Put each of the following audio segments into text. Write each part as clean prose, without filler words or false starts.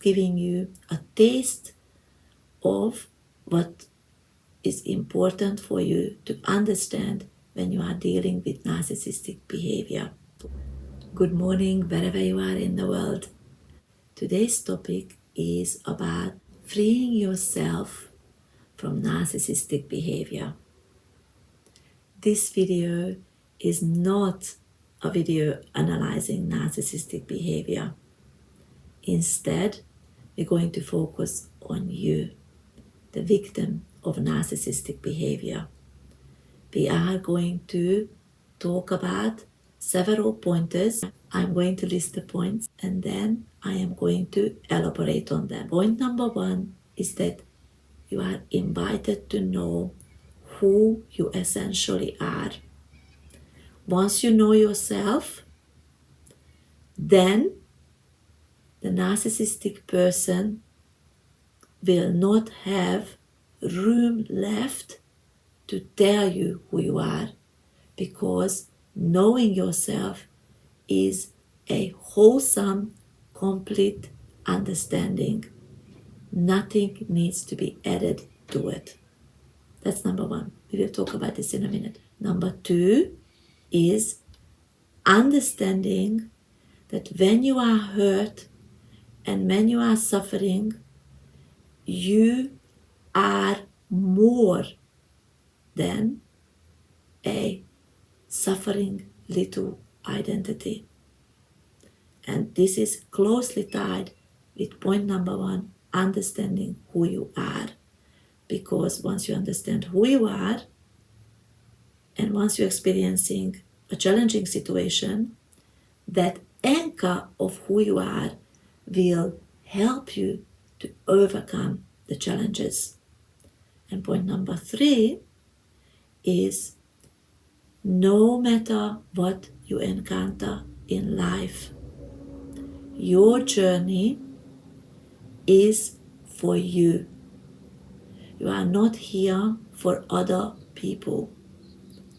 giving you a taste of what is important for you to understand when you are dealing with narcissistic behavior. Good morning, wherever you are in the world. Today's topic is about freeing yourself from narcissistic behavior. This video is not a video analyzing narcissistic behavior. Instead, we're going to focus on you, the victim of narcissistic behavior. We are going to talk about several pointers. I'm going to list the points and then I am going to elaborate on them. Point number 1 is that you are invited to know who you essentially are. Once you know yourself, then the narcissistic person will not have room left to tell you who you are, because knowing yourself is a wholesome, complete understanding. Nothing needs to be added to it. That's number 1. We will talk about this in a minute. Number 2 is understanding that when you are hurt and when you are suffering, you are more than a suffering little identity. And this is closely tied with point number 1, understanding who you are. Because once you understand who you are, and once you're experiencing a challenging situation, that anchor of who you are will help you to overcome the challenges. And point number 3 is, no matter what you encounter in life, your journey is for you. You are not here for other people.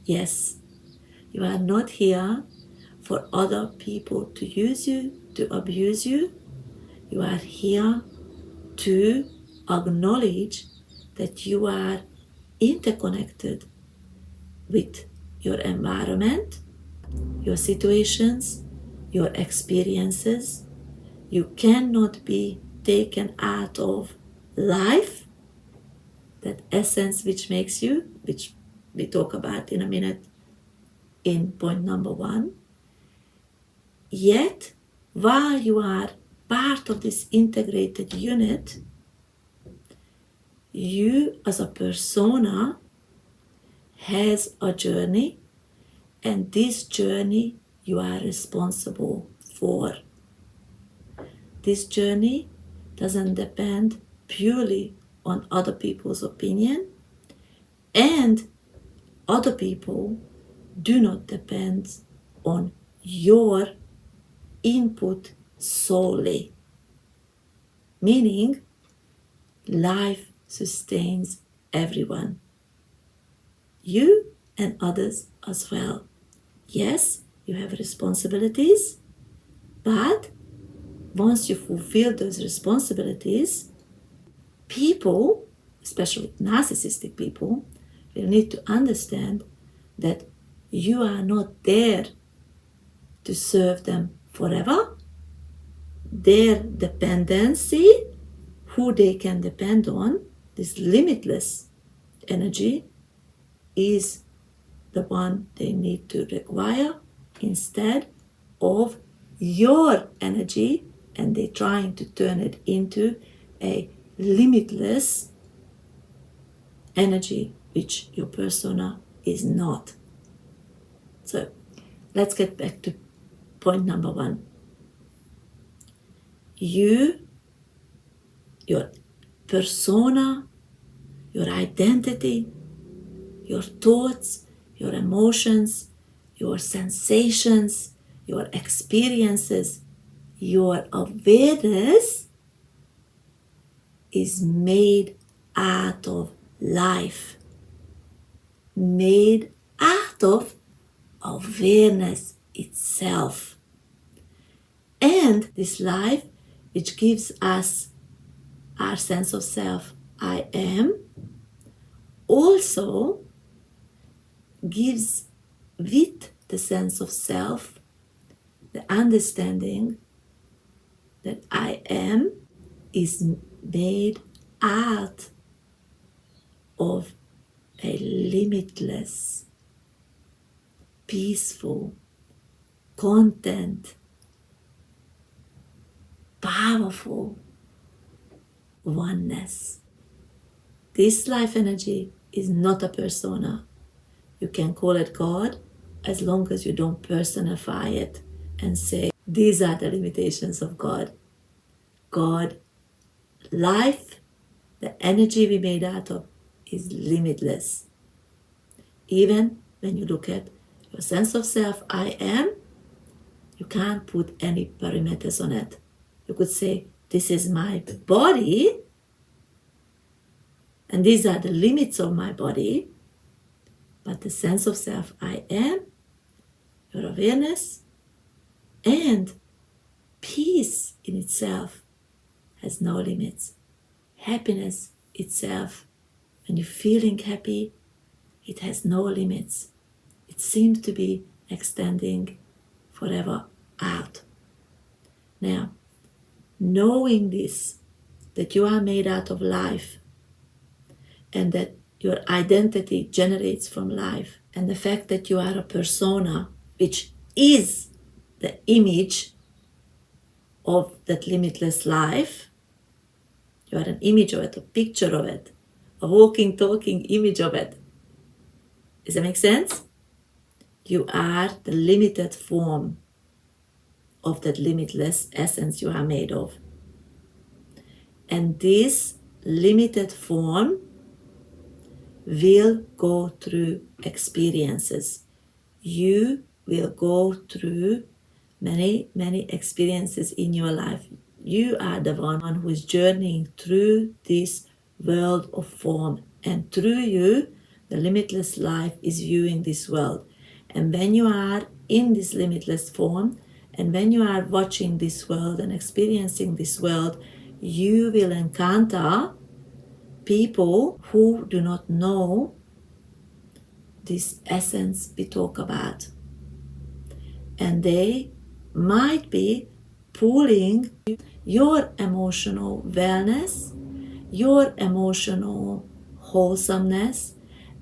Yes, you are not here for other people to use you, to abuse you. You are here to acknowledge that you are interconnected with your environment, your situations, your experiences. You cannot be taken out of life, that essence which makes you, which we talk about in a minute in point number 1. Yet, while you are part of this integrated unit, you as a persona has a journey, and this journey you are responsible for. This journey doesn't depend purely on other people's opinion, and other people do not depend on your input solely. Meaning, life sustains everyone. You and others as well. Yes, you have responsibilities, but once you fulfill those responsibilities, people, especially narcissistic people, will need to understand that you are not there to serve them forever. Their dependency, who they can depend on, this limitless energy, is the one they need to require instead of your energy, and they're trying to turn it into a limitless energy, which your persona is not. So let's get back to point number 1. You, your persona, your identity, your thoughts, your emotions, your sensations, your experiences, your awareness is made out of life, made out of awareness itself. And this life which gives us our sense of self, I am, also gives with the sense of self the understanding that I am is made out of a limitless, peaceful, content, powerful oneness. This life energy is not a persona. You can call it God as long as you don't personify it and say, these are the limitations of God. God, life, the energy we made out of is limitless. Even when you look at your sense of self, I am, you can't put any parameters on it. You could say, this is my body, and these are the limits of my body, but the sense of self, I am, your awareness, and peace in itself has no limits. Happiness itself, when you're feeling happy, it has no limits. It seems to be extending forever out. Now, knowing this, that you are made out of life, and that your identity generates from life, and the fact that you are a persona, which is the image of that limitless life, you are an image of it, a picture of it, a walking, talking image of it. Does that make sense? You are the limited form of that limitless essence you are made of. And this limited form will go through experiences. You will go through many, many experiences in your life. You are the one who is journeying through this world of form. And through you, the limitless life is viewing this world. And when you are in this limitless form, and when you are watching this world and experiencing this world, you will encounter people who do not know this essence we talk about. And they might be pulling your emotional wellness, your emotional wholesomeness,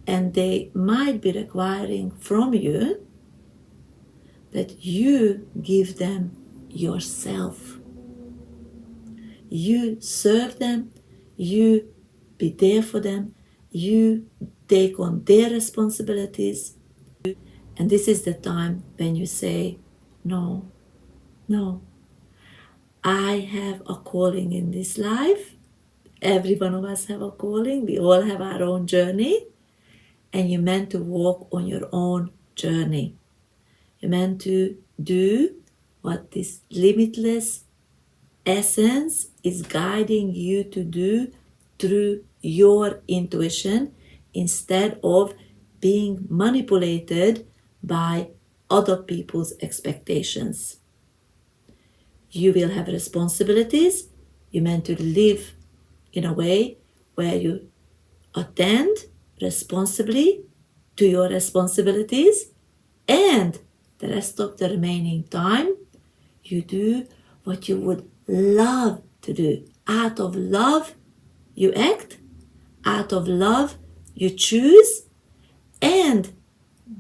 and they might be requiring from you that you give them yourself. You serve them, you be there for them, you take on their responsibilities. And this is the time when you say, no, no, I have a calling in this life. Every one of us have a calling. We all have our own journey. And you're meant to walk on your own journey. You're meant to do what this limitless essence is guiding you to do through your intuition, instead of being manipulated by other people's expectations. You will have responsibilities. You're meant to live in a way where you attend responsibly to your responsibilities, and the rest of the remaining time you do what you would love to do. Out of love you act, out of love you choose, and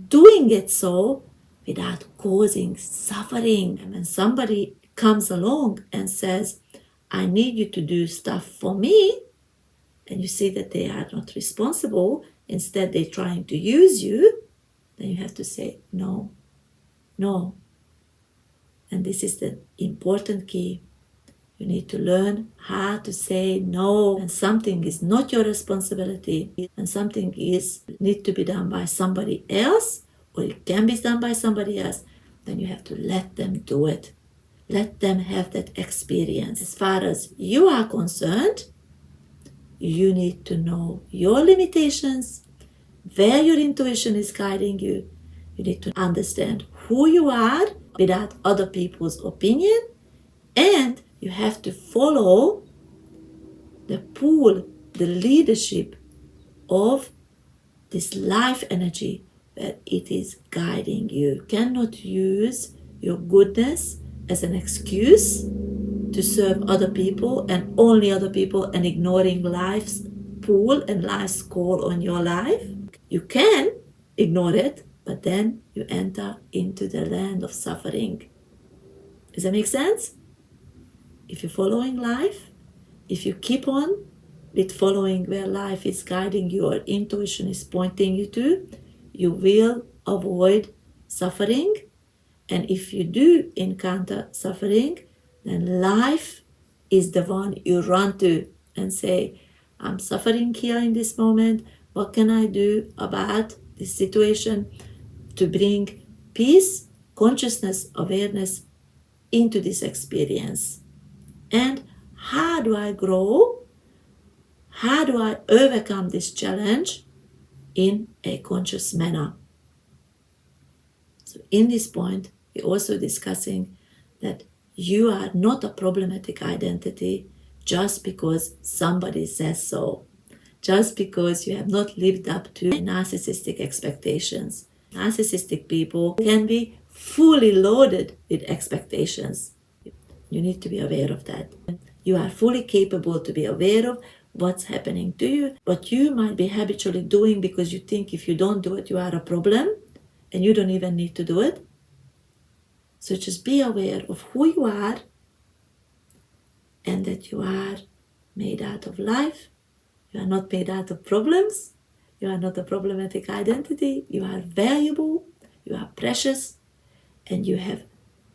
doing it so without causing suffering. And when somebody comes along and says, I need you to do stuff for me, and you see that they are not responsible, instead they're trying to use you, then you have to say, no, no. And this is the important key. You need to learn how to say no when something is not your responsibility, when something need to be done by somebody else, or it can be done by somebody else, then you have to let them do it. Let them have that experience. As far as you are concerned, you need to know your limitations, where your intuition is guiding you. You need to understand who you are without other people's opinion, and You have to follow the pull, the leadership of this life energy where it is guiding you. You cannot use your goodness as an excuse to serve other people and only other people and ignoring life's pull and life's call on your life. You can ignore it, but then you enter into the land of suffering. Does that make sense? If you're following life, if you keep on with following where life is guiding you or intuition is pointing you to, you will avoid suffering. And if you do encounter suffering, then life is the one you run to and say, I'm suffering here in this moment. What can I do about this situation to bring peace, consciousness, awareness into this experience? And how do I grow? How do I overcome this challenge in a conscious manner? So in this point, we're also discussing that you are not a problematic identity just because somebody says so, just because you have not lived up to narcissistic expectations. Narcissistic people can be fully loaded with expectations. You need to be aware of that. You are fully capable to be aware of what's happening to you, what you might be habitually doing because you think if you don't do it, you are a problem and you don't even need to do it. So just be aware of who you are and that you are made out of life. You are not made out of problems. You are not a problematic identity. You are valuable. You are precious. And you have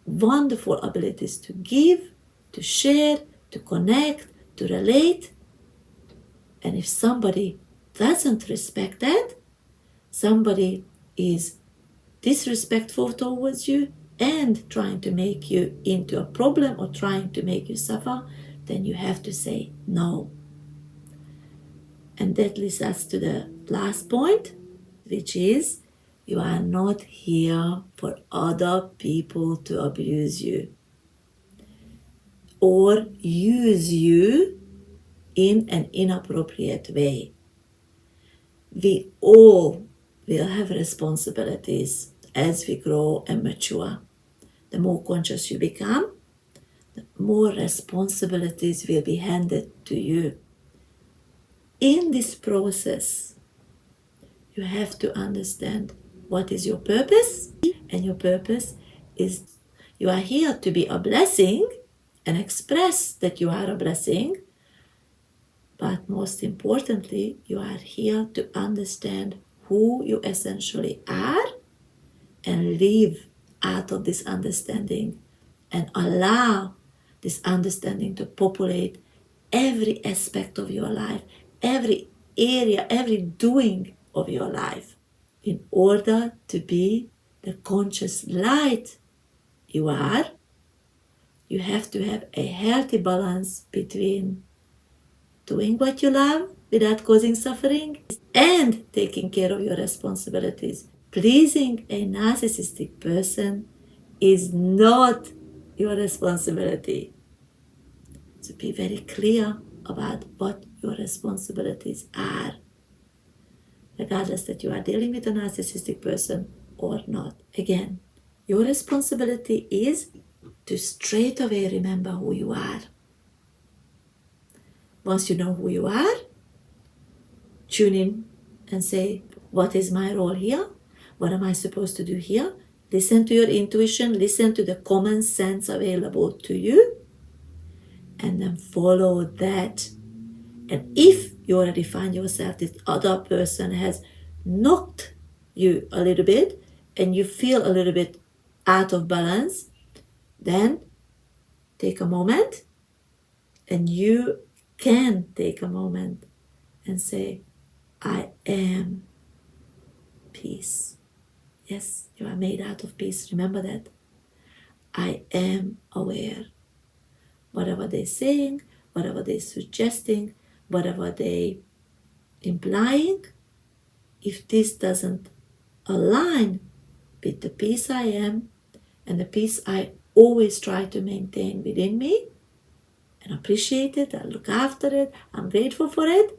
wonderful abilities to give, to share, to connect, to relate. And if somebody doesn't respect that, somebody is disrespectful towards you and trying to make you into a problem or trying to make you suffer, then you have to say no. And that leads us to the last point, which is you are not here for other people to abuse you or use you in an inappropriate way. We all will have responsibilities as we grow and mature. The more conscious you become, the more responsibilities will be handed to you. In this process, you have to understand what is your purpose, and your purpose is you are here to be a blessing and express that you are a blessing, but most importantly, you are here to understand who you essentially are and live out of this understanding and allow this understanding to populate every aspect of your life, every area, every doing of your life. In order to be the conscious light you are, you have to have a healthy balance between doing what you love without causing suffering and taking care of your responsibilities. Pleasing a narcissistic person is not your responsibility. So be very clear about what your responsibilities are, regardless that you are dealing with a narcissistic person or not. Again, your responsibility is to straight away remember who you are. Once you know who you are, tune in and say, what is my role here? What am I supposed to do here? Listen to your intuition, listen to the common sense available to you, and then follow that. And if you already find yourself, this other person has knocked you a little bit and you feel a little bit out of balance, then take a moment, and you can take a moment and say, I am peace. Yes, you are made out of peace. Remember that. I am aware. Whatever they're saying, whatever they're suggesting, whatever they're implying, if this doesn't align with the peace I am and the peace I always try to maintain within me, and appreciate it, I look after it, I'm grateful for it.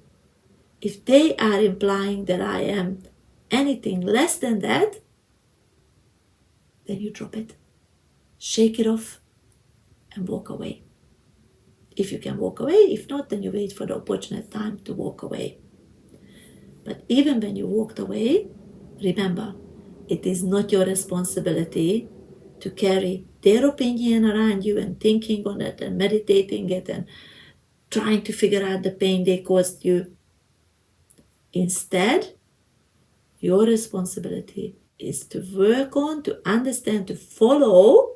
If they are implying that I am anything less than that, then you drop it, shake it off, and walk away. If you can walk away, if not, then you wait for the opportune time to walk away. But even when you walked away, remember, it is not your responsibility to carry their opinion around you and thinking on it and meditating it and trying to figure out the pain they caused you. Instead, your responsibility is to work on, to understand, to follow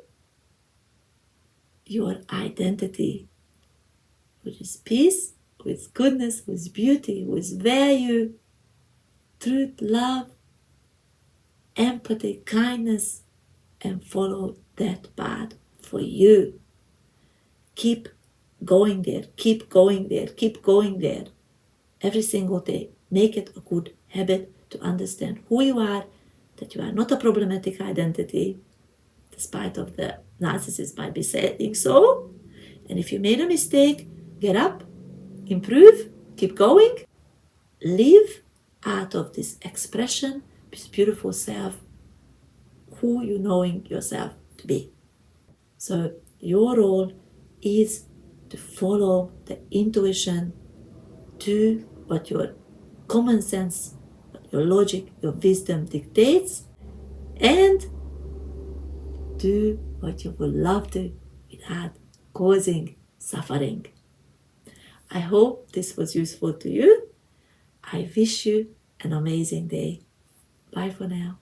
your identity, which is peace, with goodness, with beauty, with value, truth, love, empathy, kindness, and follow that path for you. Keep going there, keep going there, keep going there every single day. Make it a good habit to understand who you are, that you are not a problematic identity, despite of the narcissist might be saying so. And if you made a mistake, get up, improve, keep going, live out of this expression, this beautiful self, who you knowing yourself to be. So your role is to follow the intuition, do what your common sense, what your logic, your wisdom dictates, and do what you would love to without causing suffering. I hope this was useful to you. I wish you an amazing day. Bye for now.